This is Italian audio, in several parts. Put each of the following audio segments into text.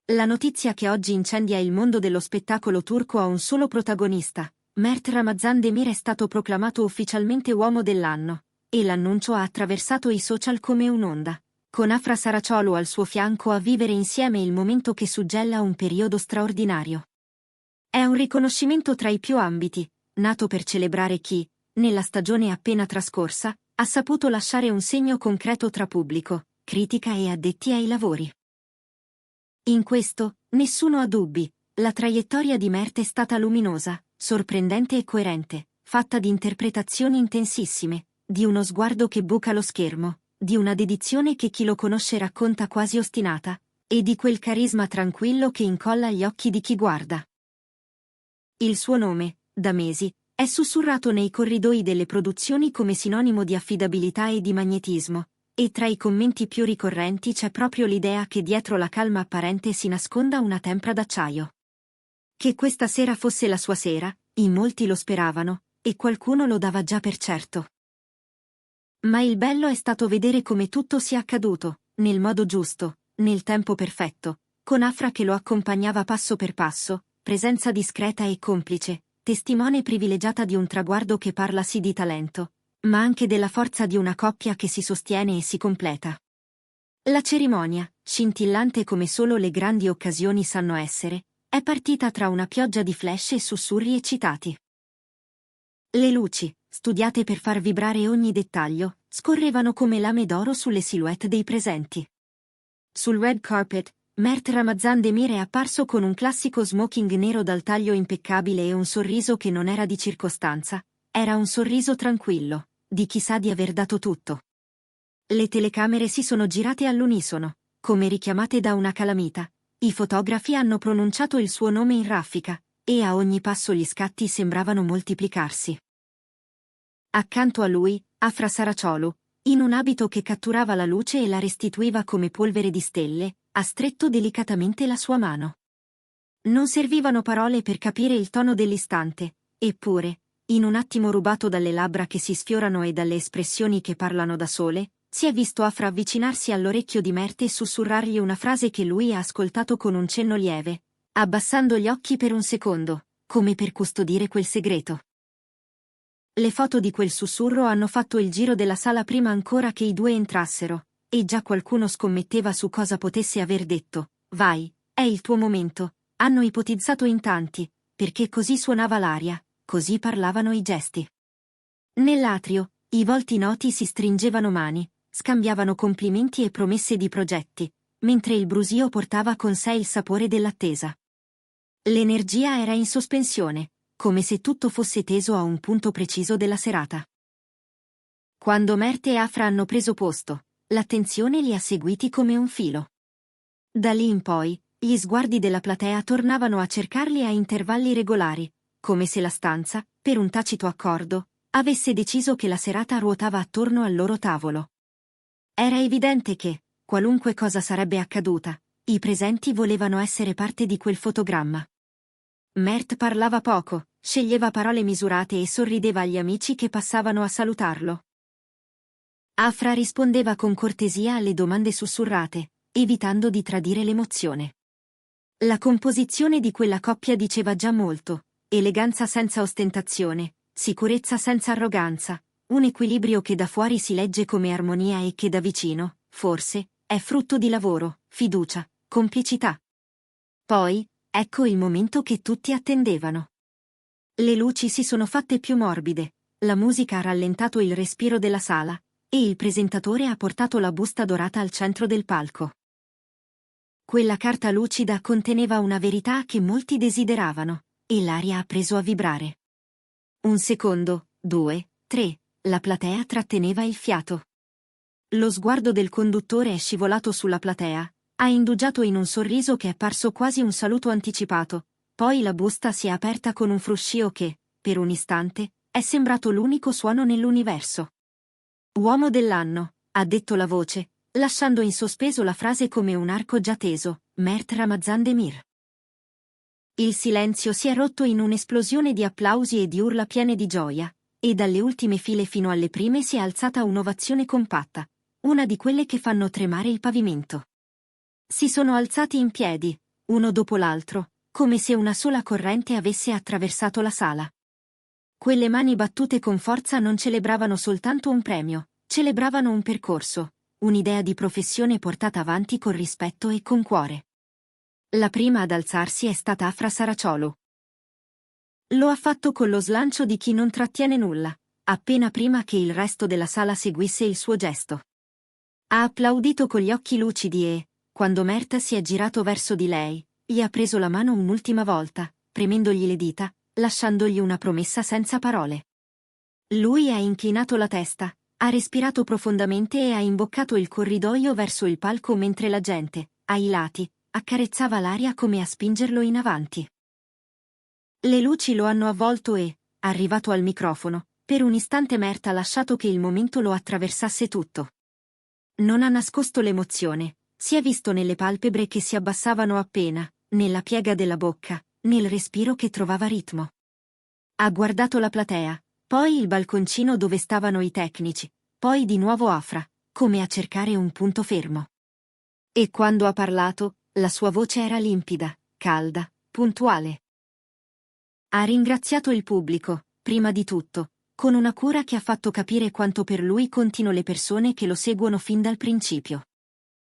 La notizia che oggi incendia il mondo dello spettacolo turco ha un solo protagonista. Mert Ramazan Demir è stato proclamato ufficialmente uomo dell'anno, e l'annuncio ha attraversato i social come un'onda, con Afra Saraciolu al suo fianco a vivere insieme il momento che suggella un periodo straordinario. È un riconoscimento tra i più ambiti, nato per celebrare chi, nella stagione appena trascorsa, ha saputo lasciare un segno concreto tra pubblico, critica e addetti ai lavori. In questo, nessuno ha dubbi, la traiettoria di Mert è stata luminosa, sorprendente e coerente, fatta di interpretazioni intensissime, di uno sguardo che buca lo schermo, di una dedizione che chi lo conosce racconta quasi ostinata, e di quel carisma tranquillo che incolla gli occhi di chi guarda. Il suo nome, da mesi, è sussurrato nei corridoi delle produzioni come sinonimo di affidabilità e di magnetismo, e tra i commenti più ricorrenti c'è proprio l'idea che dietro la calma apparente si nasconda una tempra d'acciaio. Che questa sera fosse la sua sera, in molti lo speravano, e qualcuno lo dava già per certo. Ma il bello è stato vedere come tutto sia accaduto, nel modo giusto, nel tempo perfetto, con Afra che lo accompagnava passo per passo, presenza discreta e complice, testimone privilegiata di un traguardo che parla sì di talento, ma anche della forza di una coppia che si sostiene e si completa. La cerimonia, scintillante come solo le grandi occasioni sanno essere, è partita tra una pioggia di flash e sussurri eccitati. Le luci, studiate per far vibrare ogni dettaglio, scorrevano come lame d'oro sulle silhouette dei presenti. Sul red carpet, Mert Ramazan Demir è apparso con un classico smoking nero dal taglio impeccabile e un sorriso che non era di circostanza, era un sorriso tranquillo, di chi sa di aver dato tutto. Le telecamere si sono girate all'unisono, come richiamate da una calamita, i fotografi hanno pronunciato il suo nome in raffica, e a ogni passo gli scatti sembravano moltiplicarsi. Accanto a lui, Afra Saraciolu, in un abito che catturava la luce e la restituiva come polvere di stelle, ha stretto delicatamente la sua mano. Non servivano parole per capire il tono dell'istante, eppure, in un attimo rubato dalle labbra che si sfiorano e dalle espressioni che parlano da sole, si è visto Afra avvicinarsi all'orecchio di Mert e sussurrargli una frase che lui ha ascoltato con un cenno lieve, abbassando gli occhi per un secondo, come per custodire quel segreto. Le foto di quel sussurro hanno fatto il giro della sala prima ancora che i due entrassero, e già qualcuno scommetteva su cosa potesse aver detto. Vai, è il tuo momento, hanno ipotizzato in tanti, perché così suonava l'aria, così parlavano i gesti. Nell'atrio, i volti noti si stringevano mani, scambiavano complimenti e promesse di progetti, mentre il brusio portava con sé il sapore dell'attesa. L'energia era in sospensione, come se tutto fosse teso a un punto preciso della serata. Quando Mert e Afra hanno preso posto, l'attenzione li ha seguiti come un filo. Da lì in poi, gli sguardi della platea tornavano a cercarli a intervalli regolari, come se la stanza, per un tacito accordo, avesse deciso che la serata ruotava attorno al loro tavolo. Era evidente che, qualunque cosa sarebbe accaduta, i presenti volevano essere parte di quel fotogramma. Mert parlava poco, sceglieva parole misurate e sorrideva agli amici che passavano a salutarlo. Afra rispondeva con cortesia alle domande sussurrate, evitando di tradire l'emozione. La composizione di quella coppia diceva già molto: eleganza senza ostentazione, sicurezza senza arroganza, un equilibrio che da fuori si legge come armonia e che da vicino, forse, è frutto di lavoro, fiducia, complicità. Poi, ecco il momento che tutti attendevano. Le luci si sono fatte più morbide, la musica ha rallentato il respiro della sala, e il presentatore ha portato la busta dorata al centro del palco. Quella carta lucida conteneva una verità che molti desideravano, e l'aria ha preso a vibrare. Un secondo, 2, 3, la platea tratteneva il fiato. Lo sguardo del conduttore è scivolato sulla platea, ha indugiato in un sorriso che è parso quasi un saluto anticipato, poi la busta si è aperta con un fruscio che, per un istante, è sembrato l'unico suono nell'universo. Uomo dell'anno, ha detto la voce, lasciando in sospeso la frase come un arco già teso, Mert Ramazan Demir. Il silenzio si è rotto in un'esplosione di applausi e di urla piene di gioia, e dalle ultime file fino alle prime si è alzata un'ovazione compatta, una di quelle che fanno tremare il pavimento. Si sono alzati in piedi, uno dopo l'altro, come se una sola corrente avesse attraversato la sala. Quelle mani battute con forza non celebravano soltanto un premio, celebravano un percorso, un'idea di professione portata avanti con rispetto e con cuore. La prima ad alzarsi è stata Afra Saraciolo. Lo ha fatto con lo slancio di chi non trattiene nulla, appena prima che il resto della sala seguisse il suo gesto. Ha applaudito con gli occhi lucidi e, quando Mert si è girato verso di lei, gli ha preso la mano un'ultima volta, premendogli le dita, lasciandogli una promessa senza parole. Lui ha inclinato la testa, ha respirato profondamente e ha imboccato il corridoio verso il palco mentre la gente, ai lati, accarezzava l'aria come a spingerlo in avanti. Le luci lo hanno avvolto e, arrivato al microfono, per un istante Mert ha lasciato che il momento lo attraversasse tutto. Non ha nascosto l'emozione, si è visto nelle palpebre che si abbassavano appena, nella piega della bocca, nel respiro che trovava ritmo. Ha guardato la platea, poi il balconcino dove stavano i tecnici, poi di nuovo Afra, come a cercare un punto fermo. E quando ha parlato, la sua voce era limpida, calda, puntuale. Ha ringraziato il pubblico, prima di tutto, con una cura che ha fatto capire quanto per lui contino le persone che lo seguono fin dal principio.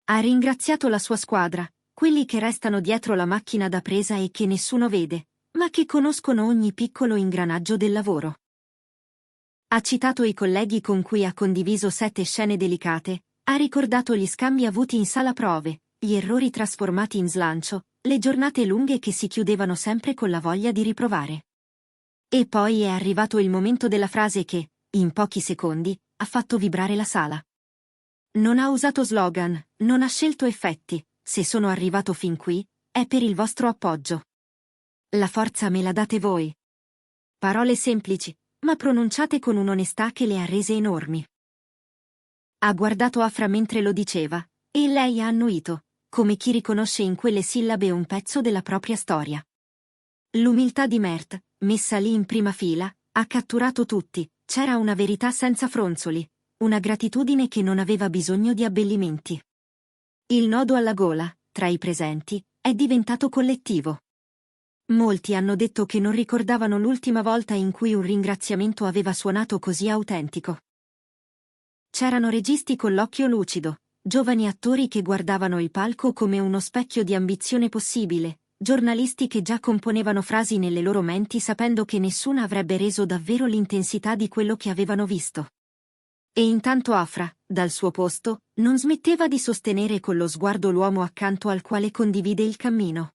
Ha ringraziato la sua squadra, quelli che restano dietro la macchina da presa e che nessuno vede, ma che conoscono ogni piccolo ingranaggio del lavoro. Ha citato i colleghi con cui ha condiviso 7 scene delicate, ha ricordato gli scambi avuti in sala prove, gli errori trasformati in slancio, le giornate lunghe che si chiudevano sempre con la voglia di riprovare. E poi è arrivato il momento della frase che, in pochi secondi, ha fatto vibrare la sala. Non ha usato slogan, non ha scelto effetti, se sono arrivato fin qui, è per il vostro appoggio. La forza me la date voi. Parole semplici, ma pronunciate con un'onestà che le ha rese enormi. Ha guardato Afra mentre lo diceva, e lei ha annuito, come chi riconosce in quelle sillabe un pezzo della propria storia. L'umiltà di Mert, messa lì in prima fila, ha catturato tutti, c'era una verità senza fronzoli, una gratitudine che non aveva bisogno di abbellimenti. Il nodo alla gola, tra i presenti, è diventato collettivo. Molti hanno detto che non ricordavano l'ultima volta in cui un ringraziamento aveva suonato così autentico. C'erano registi con l'occhio lucido, giovani attori che guardavano il palco come uno specchio di ambizione possibile, giornalisti che già componevano frasi nelle loro menti sapendo che nessuna avrebbe reso davvero l'intensità di quello che avevano visto. E intanto Afra, dal suo posto, non smetteva di sostenere con lo sguardo l'uomo accanto al quale condivide il cammino.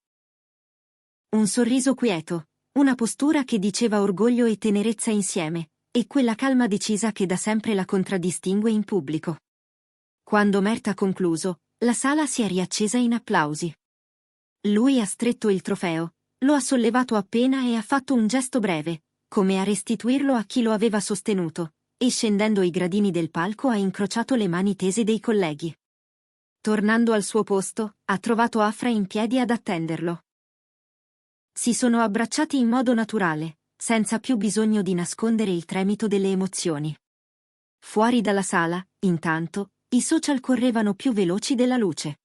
Un sorriso quieto, una postura che diceva orgoglio e tenerezza insieme, e quella calma decisa che da sempre la contraddistingue in pubblico. Quando Mert ha concluso, la sala si è riaccesa in applausi. Lui ha stretto il trofeo, lo ha sollevato appena e ha fatto un gesto breve, come a restituirlo a chi lo aveva sostenuto, e scendendo i gradini del palco ha incrociato le mani tese dei colleghi. Tornando al suo posto, ha trovato Afra in piedi ad attenderlo. Si sono abbracciati in modo naturale, senza più bisogno di nascondere il tremito delle emozioni. Fuori dalla sala, intanto, i social correvano più veloci della luce.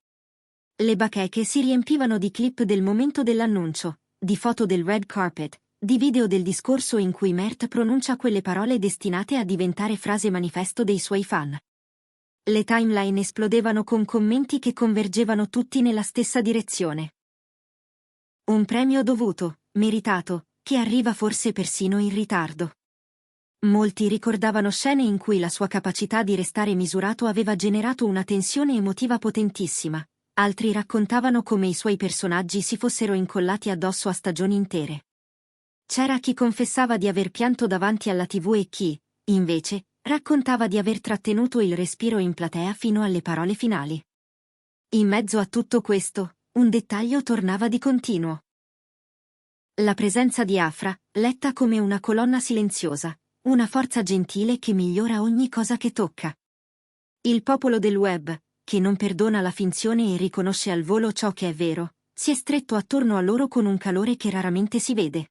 Le bacheche si riempivano di clip del momento dell'annuncio, di foto del red carpet, di video del discorso in cui Mert pronuncia quelle parole destinate a diventare frase manifesto dei suoi fan. Le timeline esplodevano con commenti che convergevano tutti nella stessa direzione. Un premio dovuto, meritato, che arriva forse persino in ritardo. Molti ricordavano scene in cui la sua capacità di restare misurato aveva generato una tensione emotiva potentissima, altri raccontavano come i suoi personaggi si fossero incollati addosso a stagioni intere. C'era chi confessava di aver pianto davanti alla TV e chi, invece, raccontava di aver trattenuto il respiro in platea fino alle parole finali. In mezzo a tutto questo, un dettaglio tornava di continuo. La presenza di Afra, letta come una colonna silenziosa, una forza gentile che migliora ogni cosa che tocca. Il popolo del web, che non perdona la finzione e riconosce al volo ciò che è vero, si è stretto attorno a loro con un calore che raramente si vede.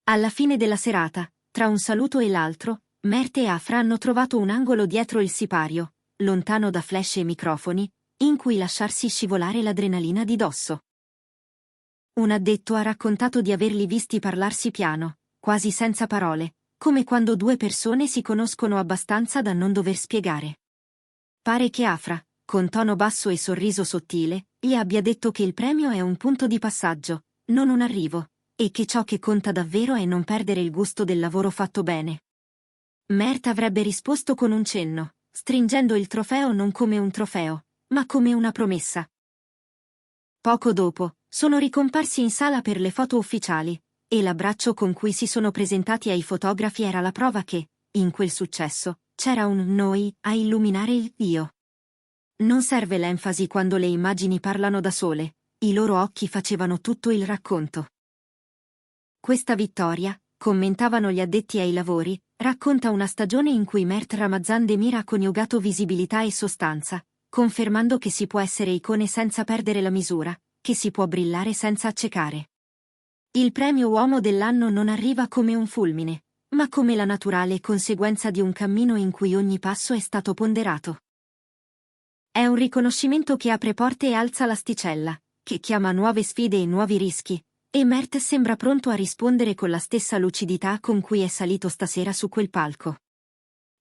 Alla fine della serata, tra un saluto e l'altro, Mert e Afra hanno trovato un angolo dietro il sipario, lontano da flash e microfoni, in cui lasciarsi scivolare l'adrenalina di dosso. Un addetto ha raccontato di averli visti parlarsi piano, quasi senza parole, come quando due persone si conoscono abbastanza da non dover spiegare. Pare che Afra, con tono basso e sorriso sottile, gli abbia detto che il premio è un punto di passaggio, non un arrivo, e che ciò che conta davvero è non perdere il gusto del lavoro fatto bene. Mert avrebbe risposto con un cenno, stringendo il trofeo non come un trofeo, ma come una promessa. Poco dopo, sono ricomparsi in sala per le foto ufficiali, e l'abbraccio con cui si sono presentati ai fotografi era la prova che, in quel successo, c'era un noi a illuminare il io. Non serve l'enfasi quando le immagini parlano da sole, i loro occhi facevano tutto il racconto. Questa vittoria, commentavano gli addetti ai lavori, racconta una stagione in cui Mert Ramazan Demir ha coniugato visibilità e sostanza, confermando che si può essere icone senza perdere la misura, che si può brillare senza accecare. Il premio Uomo dell'anno non arriva come un fulmine, ma come la naturale conseguenza di un cammino in cui ogni passo è stato ponderato. È un riconoscimento che apre porte e alza l'asticella, che chiama nuove sfide e nuovi rischi, e Mert sembra pronto a rispondere con la stessa lucidità con cui è salito stasera su quel palco.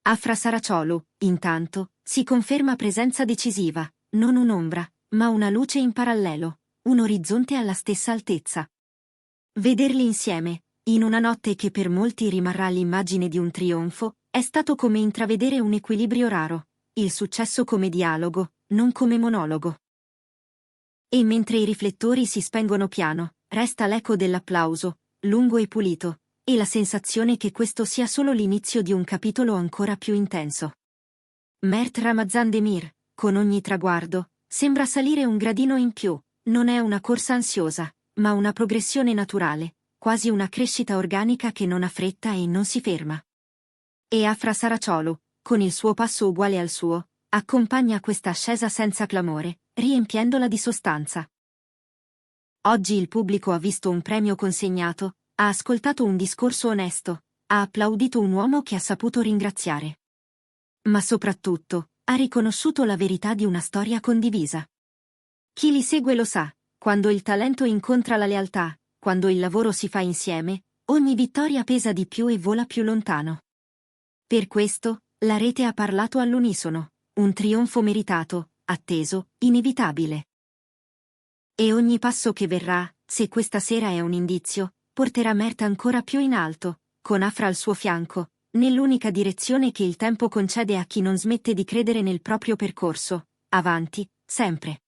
Afra Saraciolu, intanto, si conferma presenza decisiva, non un'ombra, ma una luce in parallelo, un orizzonte alla stessa altezza. Vederli insieme, in una notte che per molti rimarrà l'immagine di un trionfo, è stato come intravedere un equilibrio raro, il successo come dialogo, non come monologo. E mentre i riflettori si spengono piano, resta l'eco dell'applauso, lungo e pulito, e la sensazione che questo sia solo l'inizio di un capitolo ancora più intenso. Mert Ramazan Demir, con ogni traguardo, sembra salire un gradino in più, non è una corsa ansiosa, ma una progressione naturale, quasi una crescita organica che non ha fretta e non si ferma. E Afra Saraciolu, con il suo passo uguale al suo, accompagna questa ascesa senza clamore, riempiendola di sostanza. Oggi il pubblico ha visto un premio consegnato, ha ascoltato un discorso onesto, ha applaudito un uomo che ha saputo ringraziare. Ma soprattutto, ha riconosciuto la verità di una storia condivisa. Chi li segue lo sa, quando il talento incontra la lealtà, quando il lavoro si fa insieme, ogni vittoria pesa di più e vola più lontano. Per questo, la rete ha parlato all'unisono, un trionfo meritato, atteso, inevitabile. E ogni passo che verrà, se questa sera è un indizio, porterà Mert ancora più in alto, con Afra al suo fianco, nell'unica direzione che il tempo concede a chi non smette di credere nel proprio percorso, avanti, sempre.